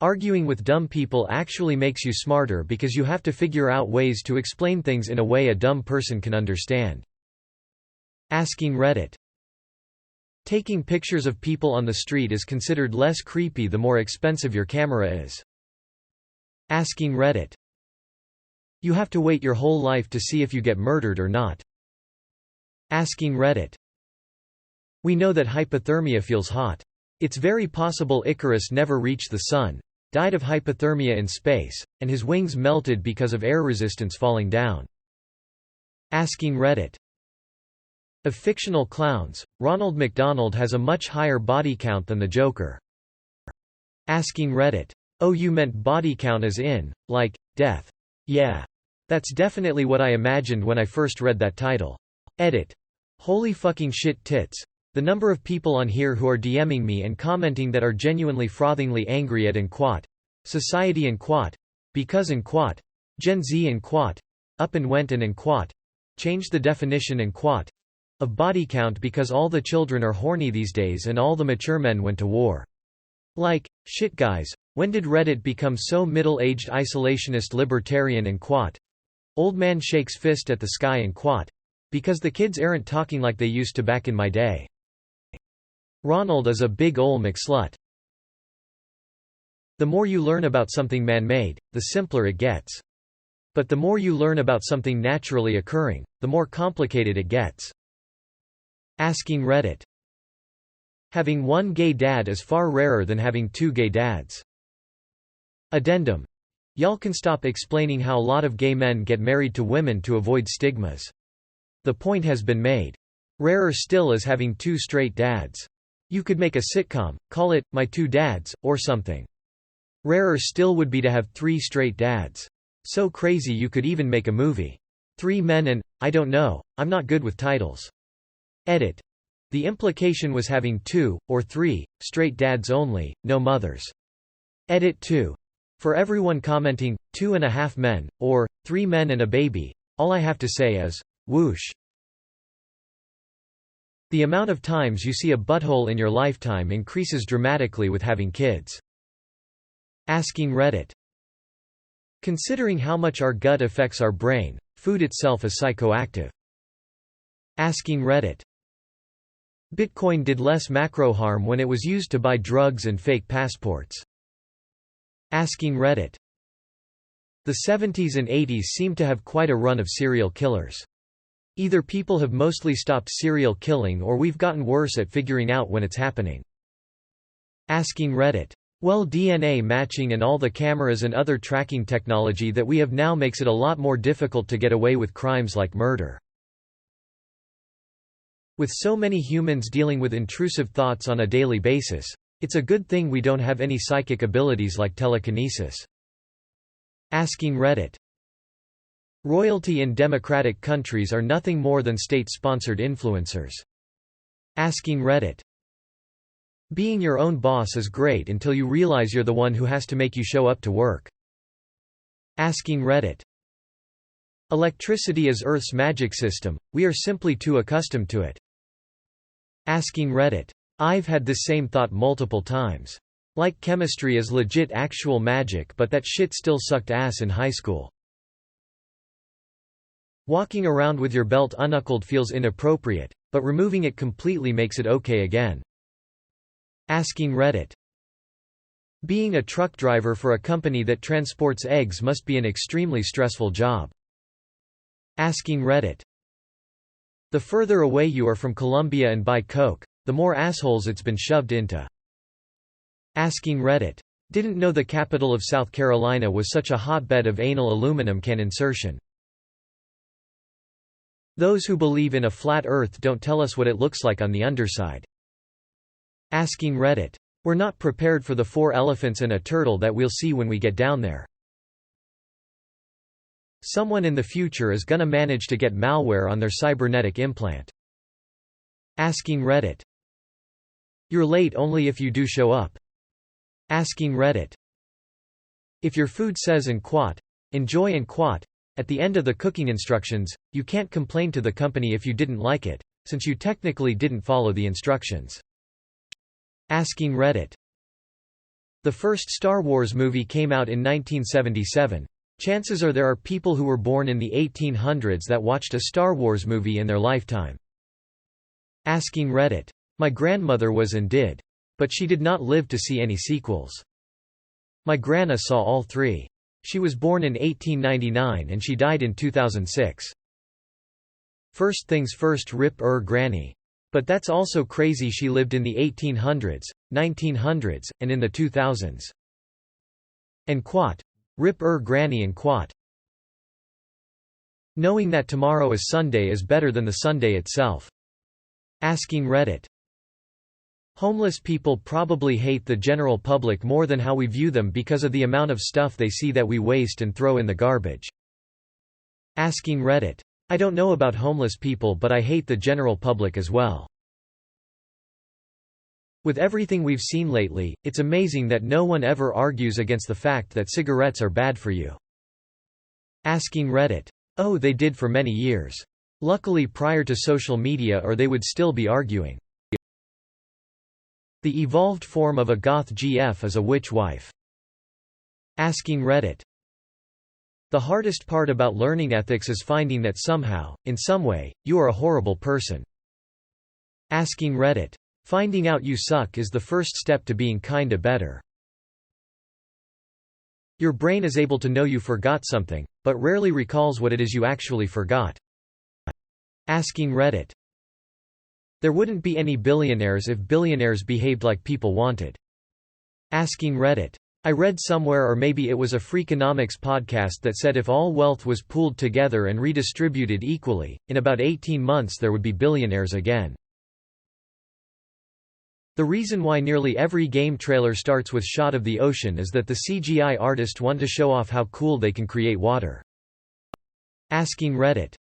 Arguing with dumb people actually makes you smarter because you have to figure out ways to explain things in a way a dumb person can understand. Asking Reddit. Taking pictures of people on the street is considered less creepy the more expensive your camera is. Asking Reddit. You have to wait your whole life to see if you get murdered or not. Asking Reddit. We know that hypothermia feels hot. It's very possible Icarus never reached the sun, died of hypothermia in space, and his wings melted because of air resistance falling down. Asking Reddit. Of fictional clowns, Ronald McDonald has a much higher body count than the Joker. Asking Reddit. Oh, you meant body count as in, like, death. Yeah. That's definitely what I imagined when I first read that title. Edit. Holy fucking shit tits. The number of people on here who are DMing me and commenting that are genuinely frothingly angry at Quat, Society and Quat, because and Quat, Gen Z and Quat, Up and Went and Quat, changed the definition and Quat, of body count because all the children are horny these days and all the mature men went to war. Like, shit guys, when did Reddit become so middle-aged isolationist libertarian and Quat? Old man shakes fist at the sky and Quat. Because the kids aren't talking like they used to back in my day. Ronald is a big ol' McSlut. The more you learn about something man-made, the simpler it gets. But the more you learn about something naturally occurring, the more complicated it gets. Asking Reddit. Having one gay dad is far rarer than having two gay dads. Addendum. Y'all can stop explaining how a lot of gay men get married to women to avoid stigmas. The point has been made. Rarer still is having two straight dads. You could make a sitcom, call it, My Two Dads, or something. Rarer still would be to have 3 straight dads. So crazy you could even make a movie. 3 men and, I don't know, I'm not good with titles. Edit. The implication was having 2, or 3, straight dads only, no mothers. Edit 2. For everyone commenting, 2.5 men, or, 3 men and a baby, all I have to say is, whoosh. The amount of times you see a butthole in your lifetime increases dramatically with having kids. Asking Reddit. Considering how much our gut affects our brain, food itself is psychoactive. Asking Reddit. Bitcoin did less macro harm when it was used to buy drugs and fake passports. Asking Reddit. The 70s and 80s seem to have quite a run of serial killers. Either people have mostly stopped serial killing or we've gotten worse at figuring out when it's happening. Asking Reddit. Well, DNA matching and all the cameras and other tracking technology that we have now makes it a lot more difficult to get away with crimes like murder. With so many humans dealing with intrusive thoughts on a daily basis, it's a good thing we don't have any psychic abilities like telekinesis. Asking Reddit. Royalty in democratic countries are nothing more than state-sponsored influencers. Asking Reddit. Being your own boss is great until you realize you're the one who has to make you show up to work. Asking Reddit. Electricity is Earth's magic system, we are simply too accustomed to it. Asking Reddit. I've had this same thought multiple times. Like chemistry is legit actual magic, but that shit still sucked ass in high school. Walking around with your belt unbuckled feels inappropriate, but removing it completely makes it okay again. Asking Reddit. Being a truck driver for a company that transports eggs must be an extremely stressful job. Asking Reddit. The further away you are from Colombia and buy coke, the more assholes it's been shoved into. Asking Reddit. Didn't know the capital of South Carolina was such a hotbed of anal aluminum can insertion. Those who believe in a flat earth don't tell us what it looks like on the underside. Asking Reddit. We're not prepared for the 4 elephants and a turtle that we'll see when we get down there. Someone in the future is gonna manage to get malware on their cybernetic implant. Asking Reddit. You're late only if you do show up. Asking Reddit. If your food says en quat, enjoy en quat, at the end of the cooking instructions, you can't complain to the company if you didn't like it, since you technically didn't follow the instructions. Asking Reddit. The first Star Wars movie came out in 1977. Chances are there are people who were born in the 1800s that watched a Star Wars movie in their lifetime. Asking Reddit. My grandmother was and did. But she did not live to see any sequels. My grandma saw all three. She was born in 1899 and she died in 2006. First things first, rip granny. But that's also crazy, she lived in the 1800s, 1900s, and in the 2000s. And quat. Rip granny and quat. Knowing that tomorrow is Sunday is better than the Sunday itself. Asking Reddit. Homeless people probably hate the general public more than how we view them because of the amount of stuff they see that we waste and throw in the garbage. Asking Reddit. I don't know about homeless people, but I hate the general public as well. With everything we've seen lately, it's amazing that no one ever argues against the fact that cigarettes are bad for you. Asking Reddit. Oh, they did for many years. Luckily prior to social media, or they would still be arguing. The evolved form of a goth GF is a witch wife. Asking Reddit. The hardest part about learning ethics is finding that somehow, in some way, you are a horrible person. Asking Reddit. Finding out you suck is the first step to being kinda better. Your brain is able to know you forgot something, but rarely recalls what it is you actually forgot. Asking Reddit. There wouldn't be any billionaires if billionaires behaved like people wanted. Asking Reddit. I read somewhere, or maybe it was a Freakonomics podcast, that said if all wealth was pooled together and redistributed equally, in about 18 months there would be billionaires again. The reason why nearly every game trailer starts with shot of the ocean is that the CGI artists want to show off how cool they can create water. Asking Reddit.